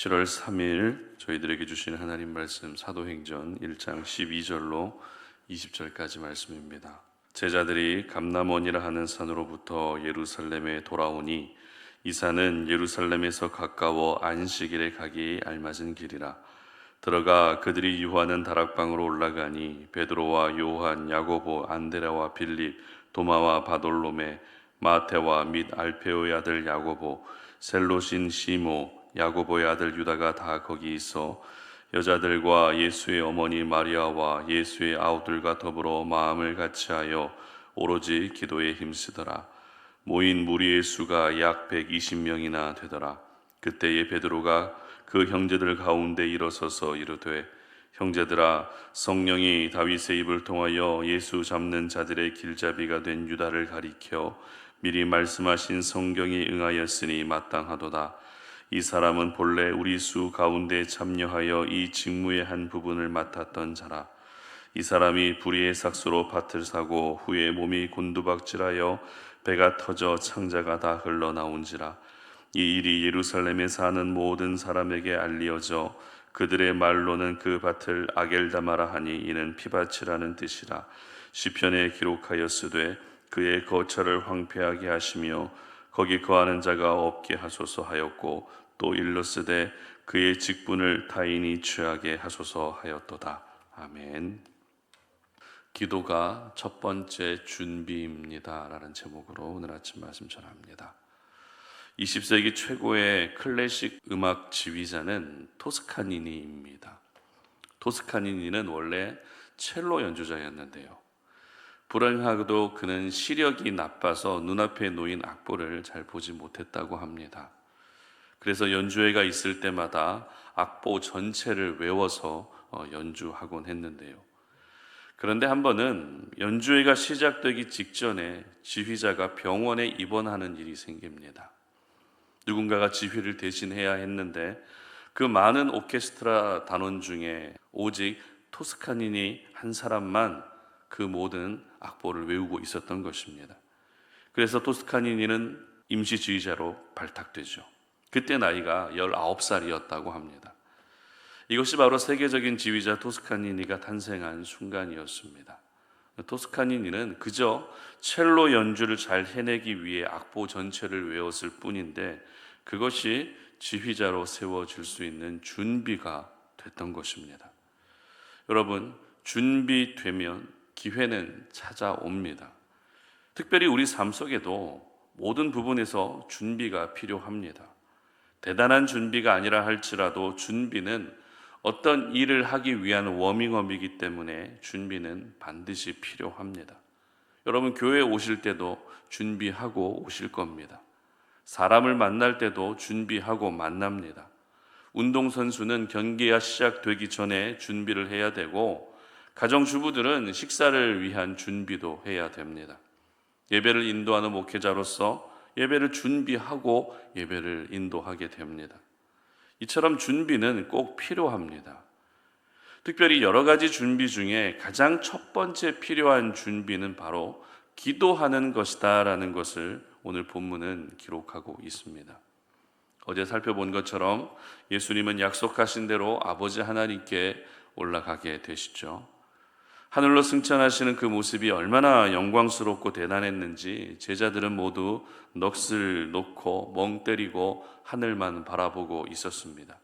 7월 3일 저희들에게 주신 하나님 말씀 사도행전 1장 12절로 20절까지 말씀입니다. 제자들이 감람원이라 하는 산으로부터 예루살렘에 돌아오니 이 산은 예루살렘에서 가까워 안식일에 가기 알맞은 길이라. 들어가 그들이 유하는 다락방으로 올라가니 베드로와 요한, 야고보, 안드레와 빌립, 도마와 바돌로메, 마테와 및 알페오의 아들 야고보, 셀롯인 시모, 야고보의 아들 유다가 다 거기 있어 여자들과 예수의 어머니 마리아와 예수의 아우들과 더불어 마음을 같이하여 오로지 기도에 힘쓰더라. 모인 무리의 수가 약 120명이나 되더라. 그때에 베드로가 그 형제들 가운데 일어서서 이르되, 형제들아, 성령이 다윗의 입을 통하여 예수 잡는 자들의 길잡이가 된 유다를 가리켜 미리 말씀하신 성경이 응하였으니 마땅하도다. 이 사람은 본래 우리 수 가운데 참여하여 이 직무의 한 부분을 맡았던 자라. 이 사람이 불의의 삭수로 밭을 사고 후에 몸이 곤두박질하여 배가 터져 창자가 다 흘러나온지라. 이 일이 예루살렘에 사는 모든 사람에게 알리어져 그들의 말로는 그 밭을 아겔다마라 하니 이는 피밭이라는 뜻이라. 시편에 기록하였으되 그의 거처를 황폐하게 하시며 거기 거하는 자가 없게 하소서 하였고, 또 일렀으되 그의 직분을 타인이 취하게 하소서 하였도다. 아멘. 기도가 첫 번째 준비입니다 라는 제목으로 오늘 아침 말씀 전합니다. 20세기 최고의 클래식 음악 지휘자는 토스카니니입니다. 토스카니니는 원래 첼로 연주자였는데요, 불행하게도 그는 시력이 나빠서 눈앞에 놓인 악보를 잘 보지 못했다고 합니다. 그래서 연주회가 있을 때마다 악보 전체를 외워서 연주하곤 했는데요. 그런데 한 번은 연주회가 시작되기 직전에 지휘자가 병원에 입원하는 일이 생깁니다. 누군가가 지휘를 대신해야 했는데 그 많은 오케스트라 단원 중에 오직 토스카니니 한 사람만 그 모든 악보를 외우고 있었던 것입니다. 그래서 토스카니니는 임시 지휘자로 발탁되죠. 그때 나이가 19살이었다고 합니다. 이것이 바로 세계적인 지휘자 토스카니니가 탄생한 순간이었습니다. 토스카니니는 그저 첼로 연주를 잘 해내기 위해 악보 전체를 외웠을 뿐인데 그것이 지휘자로 세워질 수 있는 준비가 됐던 것입니다. 여러분, 준비되면 기회는 찾아옵니다. 특별히 우리 삶 속에도 모든 부분에서 준비가 필요합니다. 대단한 준비가 아니라 할지라도 준비는 어떤 일을 하기 위한 워밍업이기 때문에 준비는 반드시 필요합니다. 여러분, 교회에 오실 때도 준비하고 오실 겁니다. 사람을 만날 때도 준비하고 만납니다. 운동선수는 경기가 시작되기 전에 준비를 해야 되고, 가정주부들은 식사를 위한 준비도 해야 됩니다. 예배를 인도하는 목회자로서 예배를 준비하고 예배를 인도하게 됩니다. 이처럼 준비는 꼭 필요합니다. 특별히 여러 가지 준비 중에 가장 첫 번째 필요한 준비는 바로 기도하는 것이다 라는 것을 오늘 본문은 기록하고 있습니다. 어제 살펴본 것처럼 예수님은 약속하신 대로 아버지 하나님께 올라가게 되시죠. 하늘로 승천하시는 그 모습이 얼마나 영광스럽고 대단했는지 제자들은 모두 넋을 놓고 멍 때리고 하늘만 바라보고 있었습니다.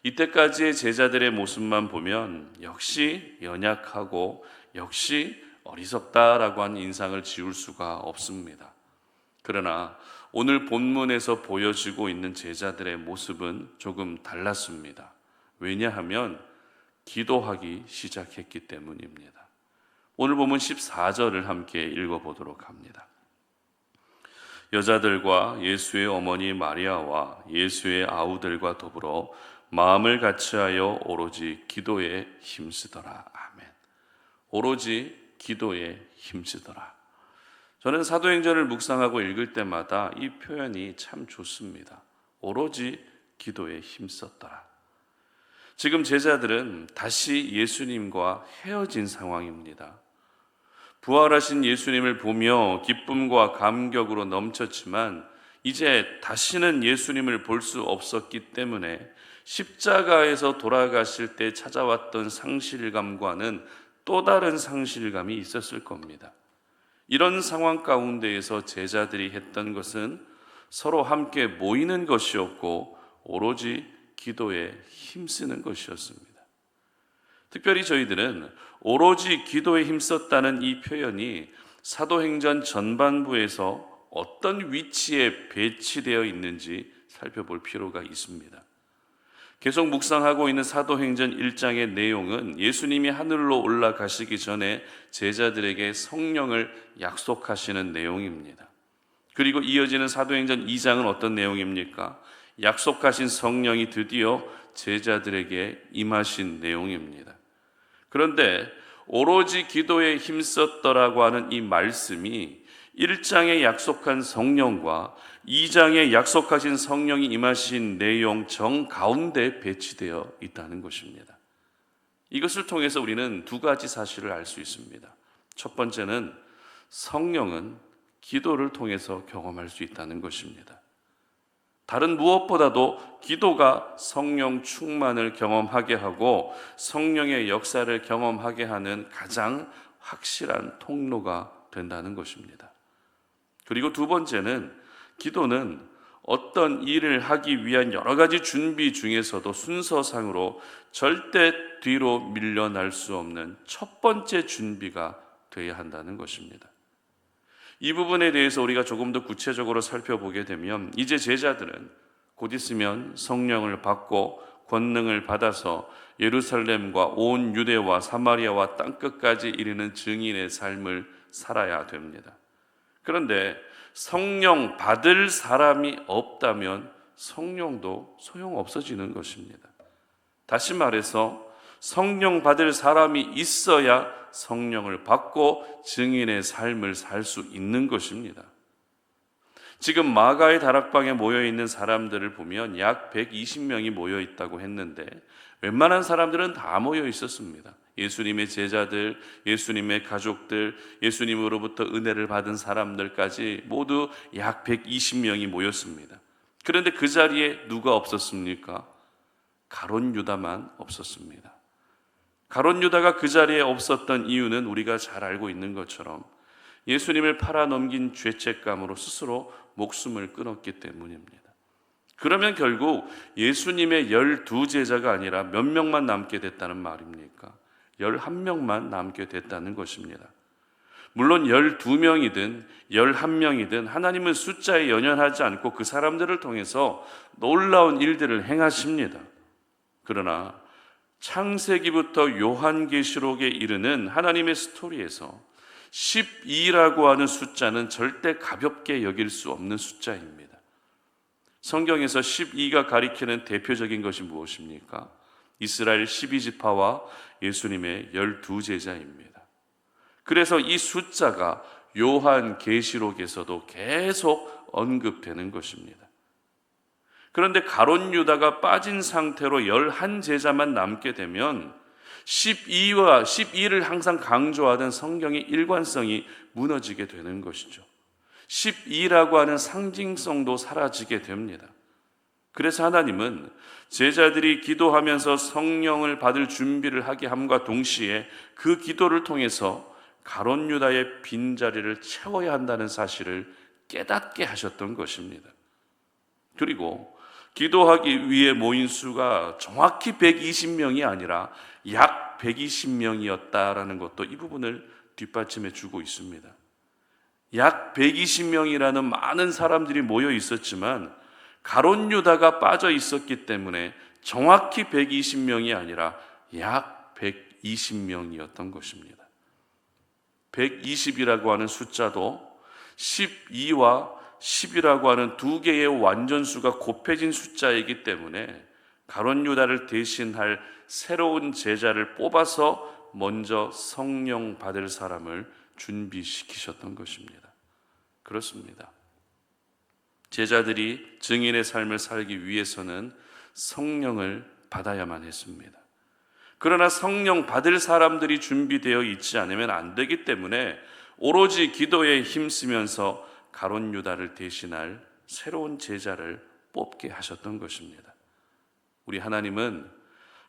이때까지의 제자들의 모습만 보면 역시 연약하고 역시 어리석다라고 하는 인상을 지울 수가 없습니다. 그러나 오늘 본문에서 보여지고 있는 제자들의 모습은 조금 달랐습니다. 왜냐하면 기도하기 시작했기 때문입니다. 오늘 본문 14절을 함께 읽어보도록 합니다. 여자들과 예수의 어머니 마리아와 예수의 아우들과 더불어 마음을 같이하여 오로지 기도에 힘쓰더라. 아멘. 오로지 기도에 힘쓰더라. 저는 사도행전을 묵상하고 읽을 때마다 이 표현이 참 좋습니다. 오로지 기도에 힘썼더라. 지금 제자들은 다시 예수님과 헤어진 상황입니다. 부활하신 예수님을 보며 기쁨과 감격으로 넘쳤지만 이제 다시는 예수님을 볼 수 없었기 때문에 십자가에서 돌아가실 때 찾아왔던 상실감과는 또 다른 상실감이 있었을 겁니다. 이런 상황 가운데에서 제자들이 했던 것은 서로 함께 모이는 것이었고 오로지 기도에 힘쓰는 것이었습니다. 특별히 저희들은 오로지 기도에 힘썼다는 이 표현이 사도행전 전반부에서 어떤 위치에 배치되어 있는지 살펴볼 필요가 있습니다. 계속 묵상하고 있는 사도행전 1장의 내용은 예수님이 하늘로 올라가시기 전에 제자들에게 성령을 약속하시는 내용입니다. 그리고 이어지는 사도행전 2장은 어떤 내용입니까? 약속하신 성령이 드디어 제자들에게 임하신 내용입니다. 그런데 오로지 기도에 힘썼더라고 하는 이 말씀이 1장에 약속한 성령과 2장에 약속하신 성령이 임하신 내용 정가운데 배치되어 있다는 것입니다. 이것을 통해서 우리는 두 가지 사실을 알 수 있습니다. 첫 번째는 성령은 기도를 통해서 경험할 수 있다는 것입니다. 다른 무엇보다도 기도가 성령 충만을 경험하게 하고 성령의 역사를 경험하게 하는 가장 확실한 통로가 된다는 것입니다. 그리고 두 번째는 기도는 어떤 일을 하기 위한 여러 가지 준비 중에서도 순서상으로 절대 뒤로 밀려날 수 없는 첫 번째 준비가 되어야 한다는 것입니다. 이 부분에 대해서 우리가 조금 더 구체적으로 살펴보게 되면 이제 제자들은 곧 있으면 성령을 받고 권능을 받아서 예루살렘과 온 유대와 사마리아와 땅끝까지 이르는 증인의 삶을 살아야 됩니다. 그런데 성령 받을 사람이 없다면 성령도 소용없어지는 것입니다. 다시 말해서 성령 받을 사람이 있어야 성령을 받고 증인의 삶을 살 수 있는 것입니다. 지금 마가의 다락방에 모여있는 사람들을 보면 약 120명이 모여있다고 했는데 웬만한 사람들은 다 모여 있었습니다. 예수님의 제자들, 예수님의 가족들, 예수님으로부터 은혜를 받은 사람들까지 모두 약 120명이 모였습니다. 그런데 그 자리에 누가 없었습니까? 가룟 유다만 없었습니다. 가룟 유다가 그 자리에 없었던 이유는 우리가 잘 알고 있는 것처럼 예수님을 팔아넘긴 죄책감으로 스스로 목숨을 끊었기 때문입니다. 그러면 결국 예수님의 12제자가 아니라 몇 명만 남게 됐다는 말입니까? 11명만 남게 됐다는 것입니다. 물론 12명이든 11명이든 하나님은 숫자에 연연하지 않고 그 사람들을 통해서 놀라운 일들을 행하십니다. 그러나 창세기부터 요한계시록에 이르는 하나님의 스토리에서 12라고 하는 숫자는 절대 가볍게 여길 수 없는 숫자입니다. 성경에서 12가 가리키는 대표적인 것이 무엇입니까? 이스라엘 12지파와 예수님의 12제자입니다. 그래서 이 숫자가 요한계시록에서도 계속 언급되는 것입니다. 그런데 가룟 유다가 빠진 상태로 11제자만 남게 되면 12를 항상 강조하던 성경의 일관성이 무너지게 되는 것이죠. 12라고 하는 상징성도 사라지게 됩니다. 그래서 하나님은 제자들이 기도하면서 성령을 받을 준비를 하게 함과 동시에 그 기도를 통해서 가룟 유다의 빈자리를 채워야 한다는 사실을 깨닫게 하셨던 것입니다. 그리고 기도하기 위해 모인 수가 정확히 120명이 아니라 약 120명이었다라는 것도 이 부분을 뒷받침해 주고 있습니다. 약 120명이라는 많은 사람들이 모여 있었지만 가룟 유다가 빠져 있었기 때문에 정확히 120명이 아니라 약 120명이었던 것입니다. 120이라고 하는 숫자도 12와 10이라고 하는 두 개의 완전수가 곱해진 숫자이기 때문에 가룟 유다를 대신할 새로운 제자를 뽑아서 먼저 성령 받을 사람을 준비시키셨던 것입니다. 그렇습니다. 제자들이 증인의 삶을 살기 위해서는 성령을 받아야만 했습니다. 그러나 성령 받을 사람들이 준비되어 있지 않으면 안 되기 때문에 오로지 기도에 힘쓰면서 가룟 유다를 대신할 새로운 제자를 뽑게 하셨던 것입니다. 우리 하나님은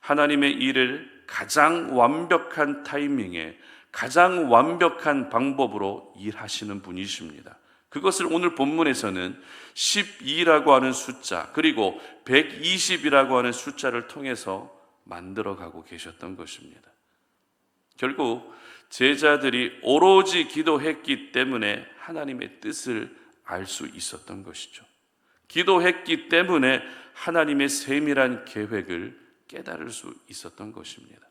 하나님의 일을 가장 완벽한 타이밍에 가장 완벽한 방법으로 일하시는 분이십니다. 그것을 오늘 본문에서는 12라고 하는 숫자 그리고 120이라고 하는 숫자를 통해서 만들어가고 계셨던 것입니다. 결국 제자들이 오로지 기도했기 때문에 하나님의 뜻을 알 수 있었던 것이죠. 기도했기 때문에 하나님의 세밀한 계획을 깨달을 수 있었던 것입니다.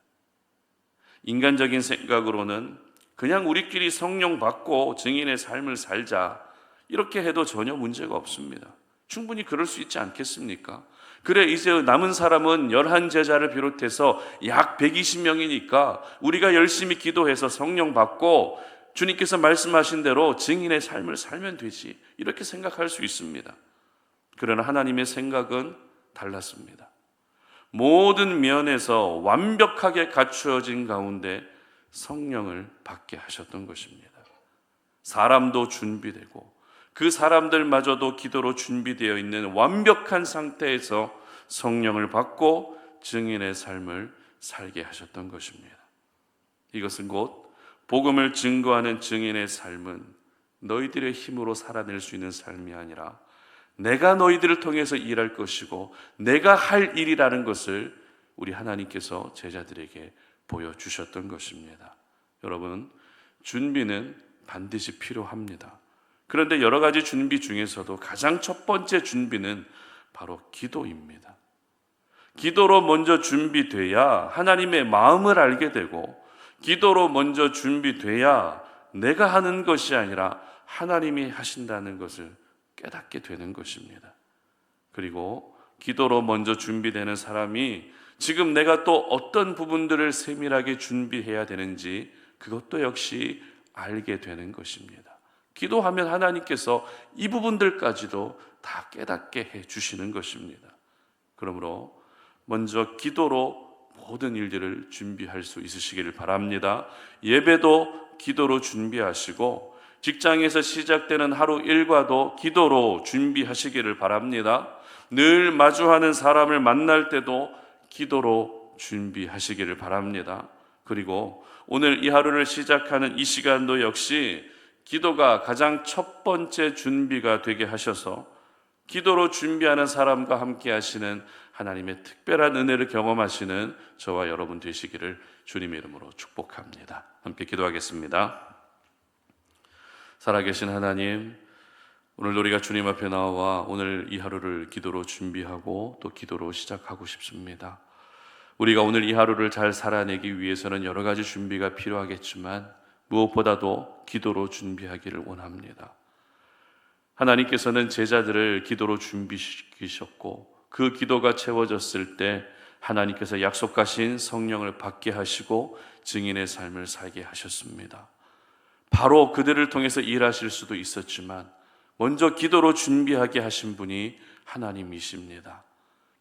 인간적인 생각으로는 그냥 우리끼리 성령 받고 증인의 삶을 살자 이렇게 해도 전혀 문제가 없습니다. 충분히 그럴 수 있지 않겠습니까? 그래 이제 남은 사람은 11제자를 비롯해서 약 120명이니까 우리가 열심히 기도해서 성령 받고 주님께서 말씀하신 대로 증인의 삶을 살면 되지 이렇게 생각할 수 있습니다. 그러나 하나님의 생각은 달랐습니다. 모든 면에서 완벽하게 갖추어진 가운데 성령을 받게 하셨던 것입니다. 사람도 준비되고 그 사람들마저도 기도로 준비되어 있는 완벽한 상태에서 성령을 받고 증인의 삶을 살게 하셨던 것입니다. 이것은 곧 복음을 증거하는 증인의 삶은 너희들의 힘으로 살아낼 수 있는 삶이 아니라 내가 너희들을 통해서 일할 것이고 내가 할 일이라는 것을 우리 하나님께서 제자들에게 보여주셨던 것입니다. 여러분, 준비는 반드시 필요합니다. 그런데 여러 가지 준비 중에서도 가장 첫 번째 준비는 바로 기도입니다. 기도로 먼저 준비돼야 하나님의 마음을 알게 되고 기도로 먼저 준비돼야 내가 하는 것이 아니라 하나님이 하신다는 것을 깨닫게 되는 것입니다. 그리고 기도로 먼저 준비되는 사람이 지금 내가 또 어떤 부분들을 세밀하게 준비해야 되는지 그것도 역시 알게 되는 것입니다. 기도하면 하나님께서 이 부분들까지도 다 깨닫게 해 주시는 것입니다. 그러므로 먼저 기도로 모든 일들을 준비할 수 있으시기를 바랍니다. 예배도 기도로 준비하시고 직장에서 시작되는 하루 일과도 기도로 준비하시기를 바랍니다. 늘 마주하는 사람을 만날 때도 기도로 준비하시기를 바랍니다. 그리고 오늘 이 하루를 시작하는 이 시간도 역시 기도가 가장 첫 번째 준비가 되게 하셔서 기도로 준비하는 사람과 함께 하시는 하나님의 특별한 은혜를 경험하시는 저와 여러분 되시기를 주님의 이름으로 축복합니다. 함께 기도하겠습니다. 살아계신 하나님, 오늘 우리가 주님 앞에 나와 오늘 이 하루를 기도로 준비하고 또 기도로 시작하고 싶습니다. 우리가 오늘 이 하루를 잘 살아내기 위해서는 여러 가지 준비가 필요하겠지만 무엇보다도 기도로 준비하기를 원합니다. 하나님께서는 제자들을 기도로 준비시키셨고 그 기도가 채워졌을 때 하나님께서 약속하신 성령을 받게 하시고 증인의 삶을 살게 하셨습니다. 바로 그들을 통해서 일하실 수도 있었지만 먼저 기도로 준비하게 하신 분이 하나님이십니다.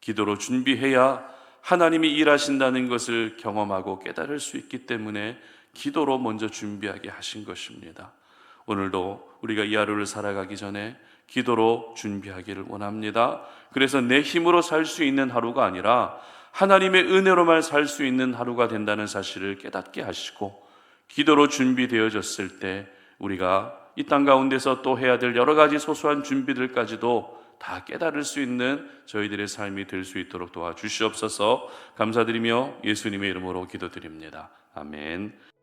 기도로 준비해야 하나님이 일하신다는 것을 경험하고 깨달을 수 있기 때문에 기도로 먼저 준비하게 하신 것입니다. 오늘도 우리가 이 하루를 살아가기 전에 기도로 준비하기를 원합니다. 그래서 내 힘으로 살 수 있는 하루가 아니라 하나님의 은혜로만 살 수 있는 하루가 된다는 사실을 깨닫게 하시고 기도로 준비되어졌을 때 우리가 이 땅 가운데서 또 해야 될 여러 가지 소소한 준비들까지도 다 깨달을 수 있는 저희들의 삶이 될 수 있도록 도와주시옵소서. 감사드리며 예수님의 이름으로 기도드립니다. 아멘.